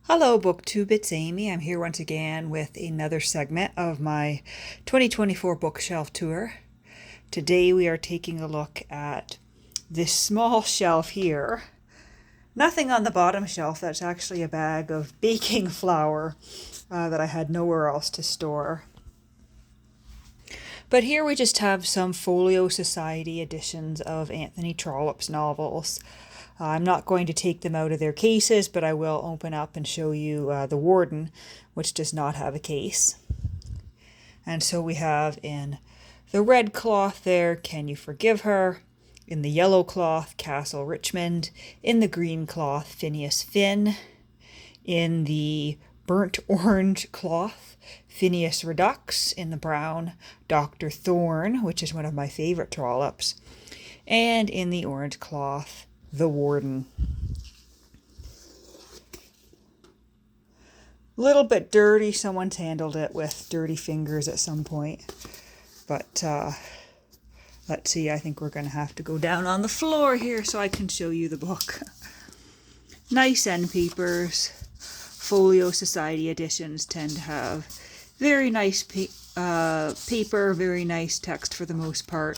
Hello, BookTube, it's Amy. I'm here once again with another segment of my 2024 bookshelf tour. Today we are taking a look at this small shelf here. Nothing on the bottom shelf. That's actually a bag of baking flour that I had nowhere else to store. But here we just have some Folio Society editions of Anthony Trollope's novels. I'm not going to take them out of their cases, but I will open up and show you The Warden, which does not have a case. And so we have in the red cloth there, Can You Forgive Her? In the yellow cloth, Castle Richmond. In the green cloth, Phineas Finn. In the burnt orange cloth, Phineas Redux. In the brown, Dr. Thorne, which is one of my favorite Trollops. And in the orange cloth, The Warden. Little bit dirty. Someone's handled it with dirty fingers at some point. But let's see, I think we're going to have to go down on the floor here so I can show you the book. Nice end papers. Folio Society editions tend to have very nice paper, very nice text for the most part.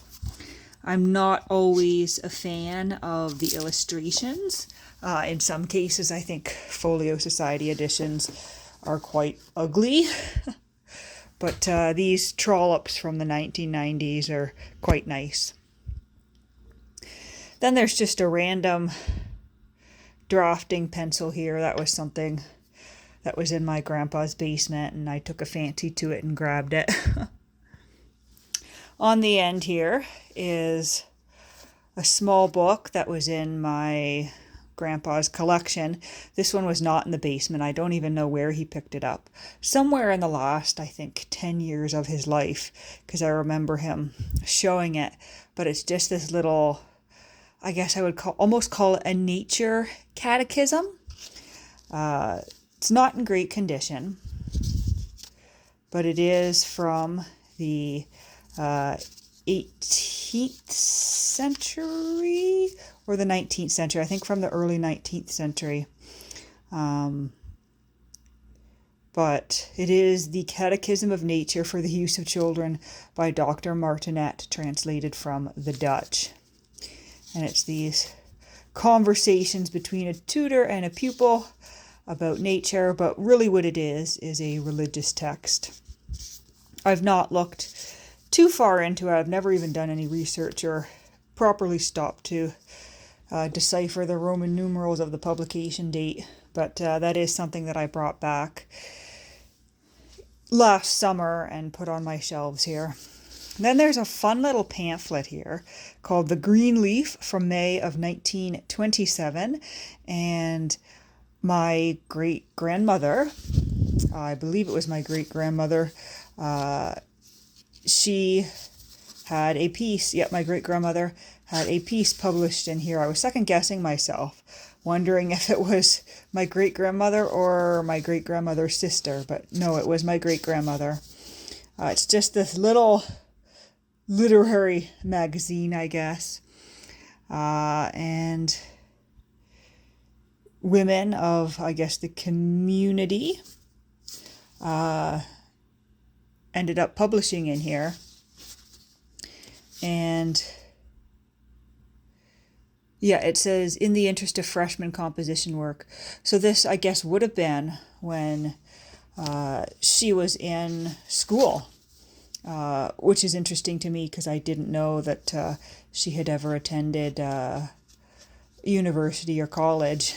I'm not always a fan of the illustrations. In some cases, I think Folio Society editions are quite ugly. But these Trollops from the 1990s are quite nice. Then there's just a random drafting pencil here. That was something that was in my grandpa's basement, and I took a fancy to it and grabbed it. On the end here is a small book that was in my grandpa's collection. This one was not in the basement. I don't even know where he picked it up. Somewhere in the last, I think, 10 years of his life, because I remember him showing it. But it's just this little, I guess I would almost call it a nature catechism. It's not in great condition, but it is from the 18th century or the 19th century. I think from the early 19th century. But it is the Catechism of Nature for the Use of Children by Dr. Martinet, translated from the Dutch. And it's these conversations between a tutor and a pupil about nature, but really what it is a religious text. I've not looked too far into it. I've never even done any research or properly stopped to decipher the Roman numerals of the publication date, but that is something that I brought back last summer and put on my shelves here. And then there's a fun little pamphlet here called The Green Leaf from May of 1927, and my great-grandmother, I believe it was my great-grandmother, she had a piece, my great-grandmother had a piece published in here. I was second-guessing myself, wondering if it was my great-grandmother or my great-grandmother's sister, but no, it was my great-grandmother. It's just this little literary magazine, I guess, and women of, I guess, the community ended up publishing in here. And yeah, it says, in the interest of freshman composition work. So this, I guess, would have been when she was in school, which is interesting to me because I didn't know that she had ever attended university or college.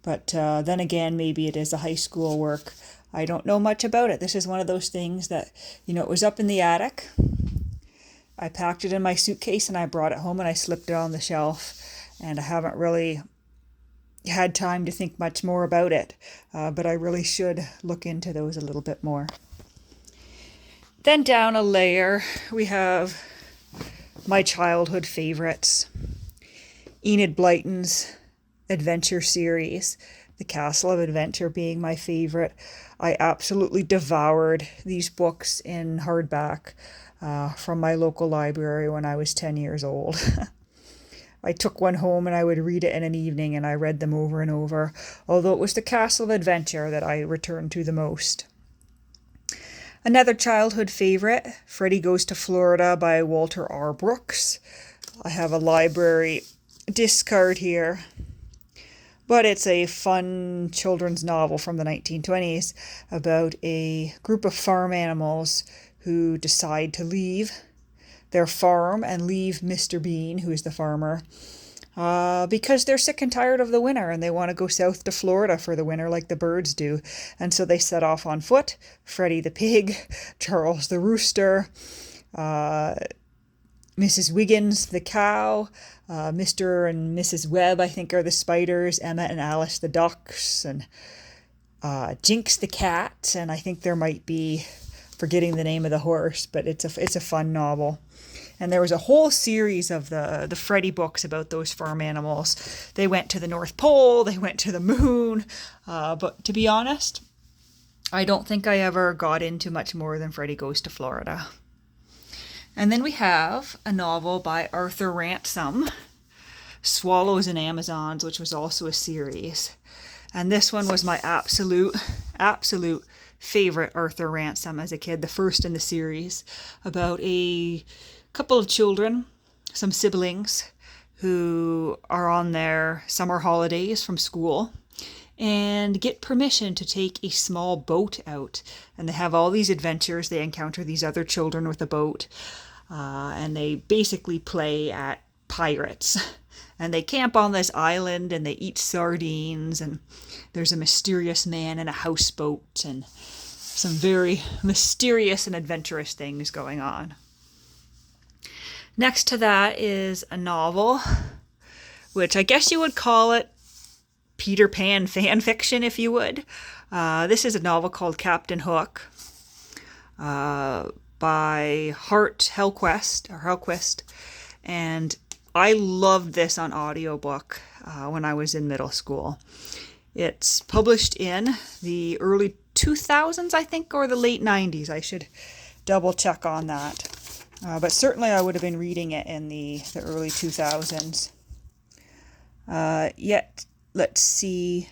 But then again, maybe it is a high school work. I don't know much about it. This is one of those things that, it was up in the attic. I packed it in my suitcase and I brought it home and I slipped it on the shelf. And I haven't really had time to think much more about it. But I really should look into those a little bit more. Then down a layer, we have my childhood favorites. Enid Blyton's adventure series, The Castle of Adventure being my favorite. I absolutely devoured these books in hardback from my local library when I was 10 years old. I took one home and I would read it in an evening, and I read them over and over, although it was The Castle of Adventure that I returned to the most. Another childhood favorite, Freddie Goes to Florida by Walter R. Brooks. I have a library discard here, but it's a fun children's novel from the 1920s about a group of farm animals who decide to leave their farm and leave Mr. Bean, who is the farmer, because they're sick and tired of the winter and they want to go south to Florida for the winter like the birds do. And so they set off on foot. Freddie the pig, Charles the rooster, Mrs. Wiggins the cow, Mr. and Mrs. Webb, I think, are the spiders, Emma and Alice the ducks, and Jinx the cat, and I think there might be, forgetting the name of the horse, but it's a fun novel. And there was a whole series of the Freddie books about those farm animals. They went to the North Pole, they went to the moon, but to be honest, I don't think I ever got into much more than Freddie Goes to Florida. And then we have a novel by Arthur Ransom, Swallows and Amazons, which was also a series. And this one was my absolute favorite Arthur Ransom as a kid, the first in the series, about a couple of children, some siblings, who are on their summer holidays from school and get permission to take a small boat out. And they have all these adventures. They encounter these other children with a boat, and they basically play at pirates. And they camp on this island and they eat sardines, and there's a mysterious man in a houseboat and some very mysterious and adventurous things going on. Next to that is a novel, which I guess you would call it Peter Pan fan fiction, if you would. This is a novel called Captain Hook by Hart Hellquist, and I loved this on audiobook when I was in middle school. It's published in the early 2000s, I think, or the late 90s. I should double check on that. But certainly I would have been reading it in the early 2000s. Let's see.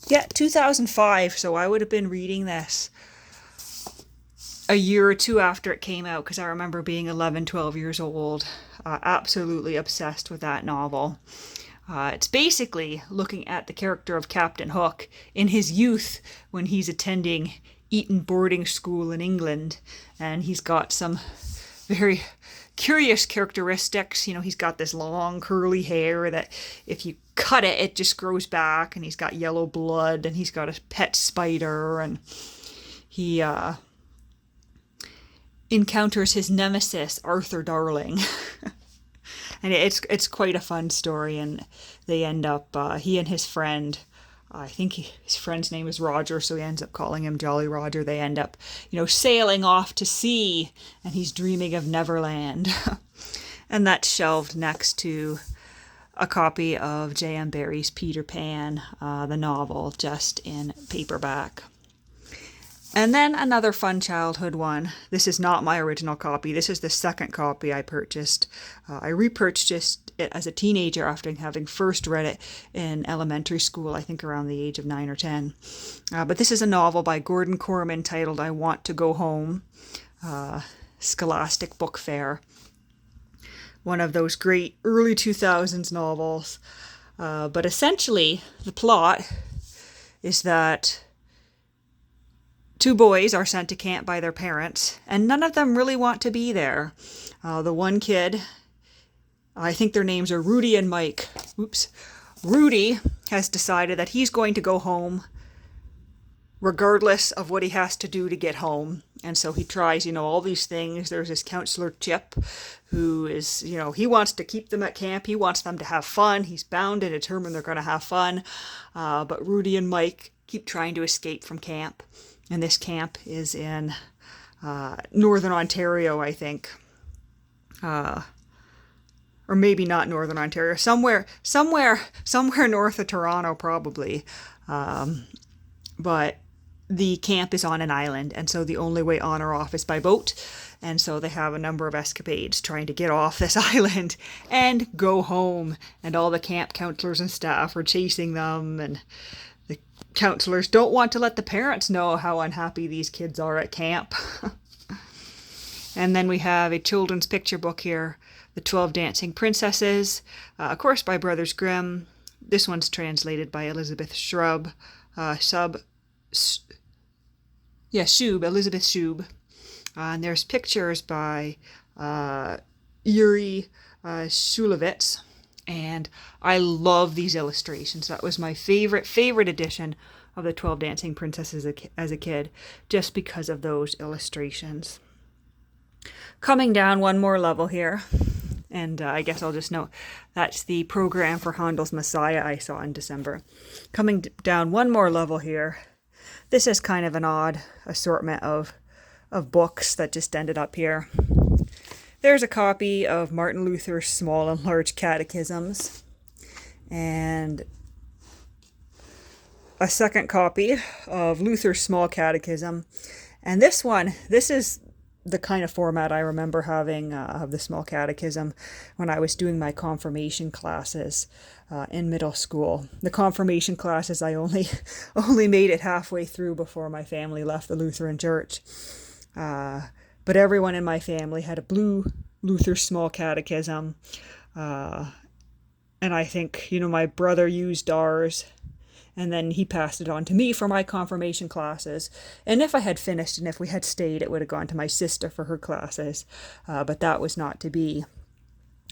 2005, so I would have been reading this a year or two after it came out, because I remember being 11, 12 years old, absolutely obsessed with that novel. It's basically looking at the character of Captain Hook in his youth when he's attending Eton boarding school in England, and he's got some very curious characteristics. You know, he's got this long curly hair that if you cut it, it just grows back, and he's got yellow blood, and he's got a pet spider, and he encounters his nemesis, Arthur Darling. And it's quite a fun story, and they end up, he and his friend, I think his friend's name is Roger, so he ends up calling him Jolly Roger. They end up, sailing off to sea, and he's dreaming of Neverland. And that's shelved next to a copy of J.M. Barrie's Peter Pan, the novel, just in paperback. And then another fun childhood one. This is not my original copy. This is the second copy I purchased. I repurchased it as a teenager after having first read it in elementary school, I think around the age of 9 or 10. But this is a novel by Gordon Corman titled I Want to Go Home, Scholastic Book Fair. One of those great early 2000s novels. But essentially, the plot is that two boys are sent to camp by their parents, and none of them really want to be there. The one kid, I think their names are Rudy and Mike. Rudy has decided that he's going to go home regardless of what he has to do to get home. And so he tries, all these things. There's this counselor, Chip, who is, he wants to keep them at camp. He wants them to have fun. He's bound and determined they're going to have fun. But Rudy and Mike keep trying to escape from camp. And this camp is in Northern Ontario, I think. Or maybe not Northern Ontario. Somewhere north of Toronto, probably. But the camp is on an island, and so the only way on or off is by boat. And so they have a number of escapades trying to get off this island and go home. And all the camp counselors and staff are chasing them, and the counselors don't want to let the parents know how unhappy these kids are at camp. And then we have a children's picture book here, The 12 Dancing Princesses, of course by Brothers Grimm. This one's translated by Elizabeth Shub, Elizabeth Shub. And there's pictures by Yuri Shulevitz. And I love these illustrations. That was my favorite edition of the 12 Dancing Princesses as a kid, just because of those illustrations. Coming down one more level here, and I guess I'll just note that's the program for Handel's Messiah I saw in December. Coming down one more level here, this is kind of an odd assortment of books that just ended up here. There's a copy of Martin Luther's Small and Large Catechisms, and a second copy of Luther's Small Catechism. And this is the kind of format I remember having of the Small Catechism when I was doing my confirmation classes in middle school. The confirmation classes, I only made it halfway through before my family left the Lutheran Church. But everyone in my family had a blue Luther Small Catechism. And I think, my brother used ours, and then he passed it on to me for my confirmation classes. And if I had finished and if we had stayed, it would have gone to my sister for her classes. But that was not to be.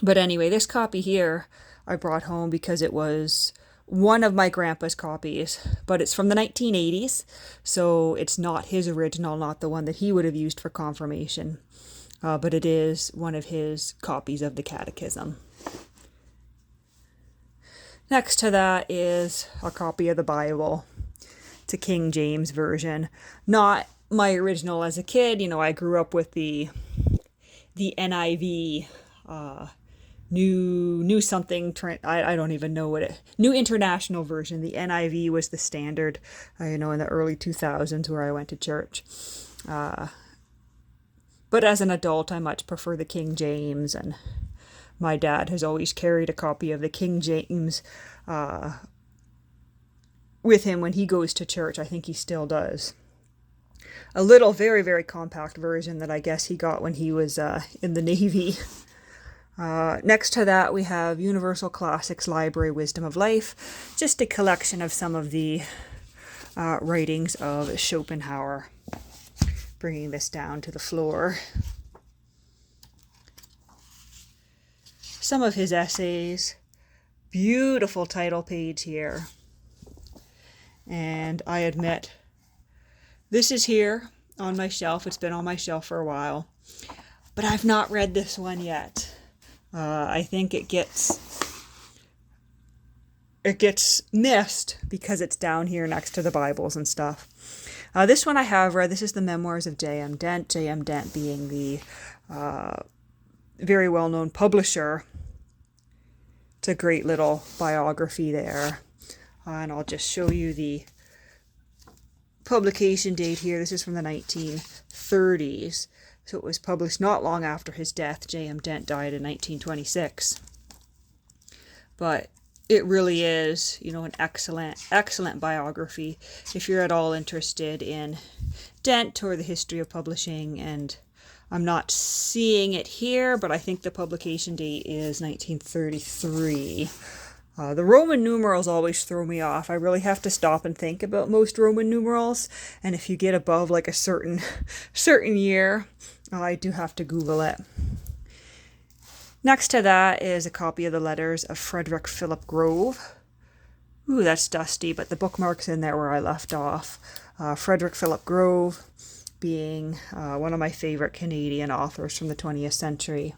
But anyway, this copy here I brought home because it was one of my grandpa's copies, but it's from the 1980s, so it's not his original, not the one that he would have used for confirmation, but it is one of his copies of the catechism. Next to that is a copy of the Bible. It's a King James version, not my original as a kid. I grew up with the NIV, New something, I don't even know what New International Version. The NIV was the standard, in the early 2000s where I went to church. But as an adult, I much prefer the King James, and my dad has always carried a copy of the King James with him when he goes to church. I think he still does. A little, very, very compact version that I guess he got when he was in the Navy. Next to that, we have Universal Classics Library Wisdom of Life, just a collection of some of the writings of Schopenhauer. Bringing this down to the floor. Some of his essays. Beautiful title page here. And I admit, this is here on my shelf. It's been on my shelf for a while. But I've not read this one yet. I think it gets missed because it's down here next to the Bibles and stuff. This one I have read. This is the Memoirs of J.M. Dent. J.M. Dent being the very well-known publisher. It's a great little biography there. And I'll just show you the publication date here. This is from the 1930s. So it was published not long after his death. J.M. Dent died in 1926. But it really is, an excellent biography if you're at all interested in Dent or the history of publishing. And I'm not seeing it here, but I think the publication date is 1933. The Roman numerals always throw me off. I really have to stop and think about most Roman numerals. And if you get above like a certain year, I do have to Google it. Next to that is a copy of the letters of Frederick Philip Grove. Ooh, that's dusty, but the bookmark's in there where I left off. Frederick Philip Grove being one of my favorite Canadian authors from the 20th century.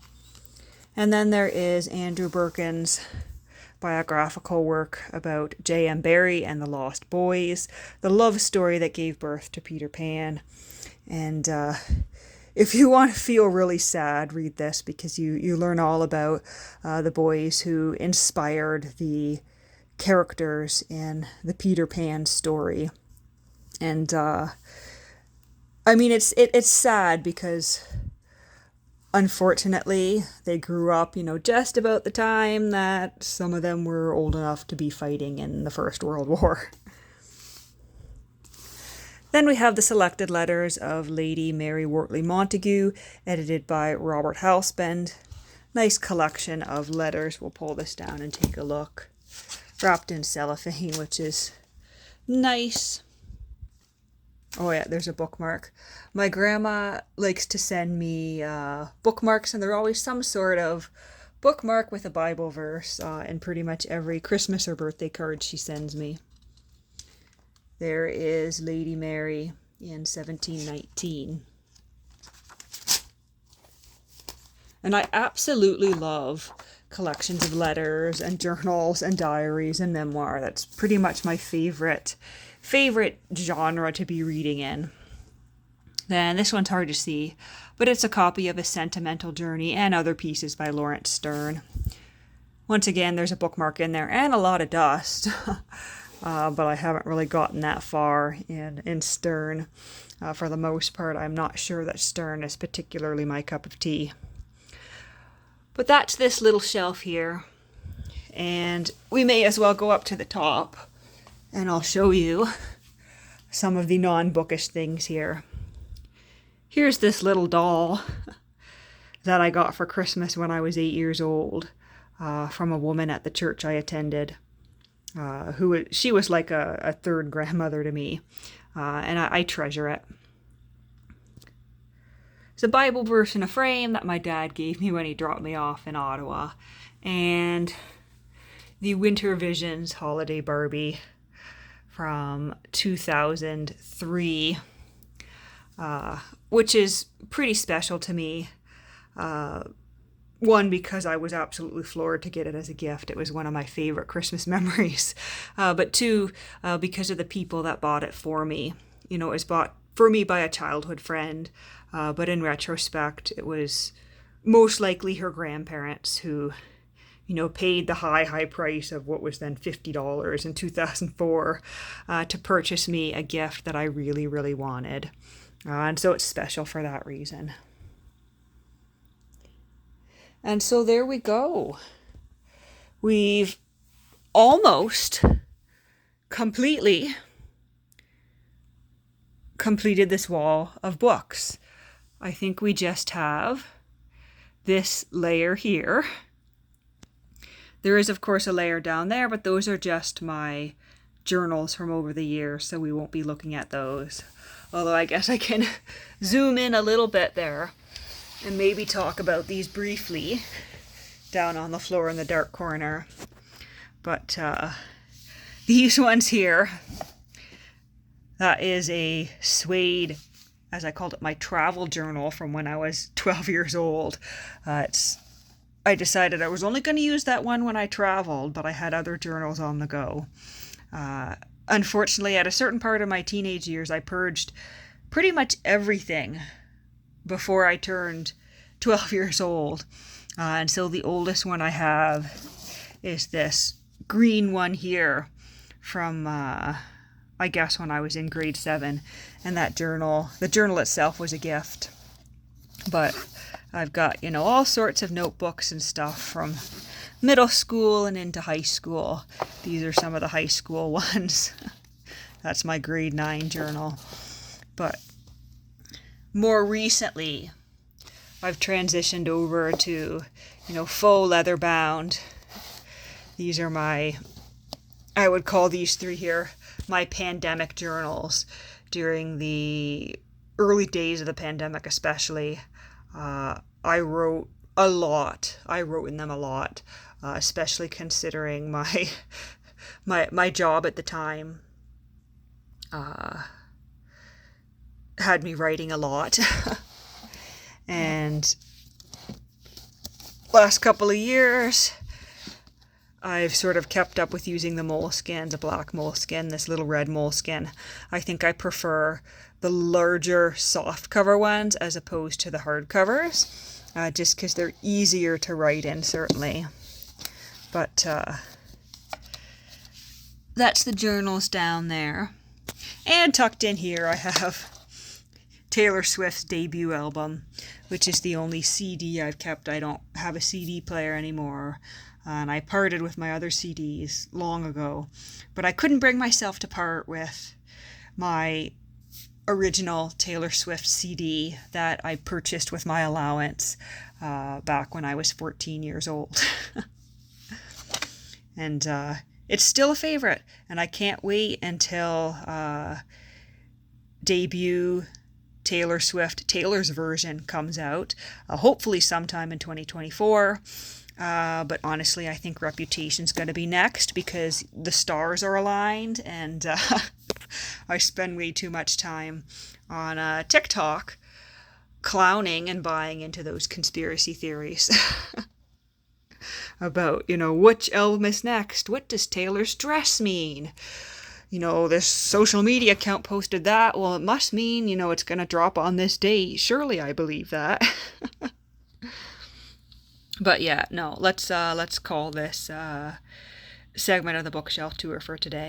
And then there is Andrew Birkin's biographical work about J.M. Barrie and the Lost Boys, the love story that gave birth to Peter Pan. And if you want to feel really sad, read this because you learn all about the boys who inspired the characters in the Peter Pan story. And I mean, it's sad because unfortunately they grew up, just about the time that some of them were old enough to be fighting in the First World War. Then we have the selected letters of Lady Mary Wortley Montagu, edited by Robert Halspend. Nice collection of letters. We'll pull this down and take a look. Wrapped in cellophane, which is nice. Oh yeah, there's a bookmark. My grandma likes to send me bookmarks, and they're always some sort of bookmark with a Bible verse in pretty much every Christmas or birthday card she sends me. There is Lady Mary in 1719. And I absolutely love collections of letters and journals and diaries and memoir. That's pretty much my favorite genre to be reading in. Then this one's hard to see, but it's a copy of A Sentimental Journey and Other Pieces by Lawrence Sterne. Once again, there's a bookmark in there and a lot of dust, but I haven't really gotten that far in Sterne. For the most part, I'm not sure that Sterne is particularly my cup of tea. But that's this little shelf here, and we may as well go up to the top, and I'll show you some of the non-bookish things here. Here's this little doll that I got for Christmas when I was 8 years old from a woman at the church I attended. She was like a third grandmother to me, and I treasure it. It's a Bible verse in a frame that my dad gave me when he dropped me off in Ottawa, and the Winter Visions Holiday Barbie from 2003, which is pretty special to me. One, because I was absolutely floored to get it as a gift. It was one of my favorite Christmas memories. But two, because of the people that bought it for me. It was bought for me by a childhood friend, but in retrospect, it was most likely her grandparents who, paid the high price of what was then $50 in 2004 to purchase me a gift that I really, really wanted. And so it's special for that reason. And so there we go. We've almost completely completed this wall of books. I think we just have this layer here. There is, of course, a layer down there, but those are just my journals from over the years, so we won't be looking at those. Although I guess I can zoom in a little bit there and maybe talk about these briefly down on the floor in the dark corner. But these ones here, that is a suede, as I called it, my travel journal from when I was 12 years old. I decided I was only going to use that one when I traveled, but I had other journals on the go. Unfortunately, at a certain part of my teenage years, I purged pretty much everything before I turned 12 years old. And so the oldest one I have is this green one here from, I guess, when I was in grade 7. And that journal, the journal itself was a gift. But I've got, all sorts of notebooks and stuff from middle school and into high school. These are some of the high school ones. That's my grade 9 journal. But more recently, I've transitioned over to, faux leather bound. These are I would call these three here my pandemic journals during the early days of the pandemic, especially. I wrote a lot. I wrote in them a lot, especially considering my job at the time had me writing a lot. And last couple of years, I've sort of kept up with using the moleskin, the black moleskin, this little red moleskin. I think I prefer the larger soft cover ones as opposed to the hard covers, just because they're easier to write in, certainly. But that's the journals down there. And tucked in here I have Taylor Swift's debut album, which is the only CD I've kept. I don't have a CD player anymore, and I parted with my other CDs long ago. But I couldn't bring myself to part with my original Taylor Swift CD that I purchased with my allowance back when I was 14 years old. And it's still a favorite, and I can't wait until debut Taylor Swift, Taylor's version comes out, hopefully sometime in 2024. But honestly, I think Reputation's going to be next because the stars are aligned, and I spend way too much time on TikTok clowning and buying into those conspiracy theories about, which album is next? What does Taylor's dress mean? This social media account posted that. Well, it must mean, it's going to drop on this date. Surely I believe that. But yeah, no, let's call this segment of the bookshelf tour for today.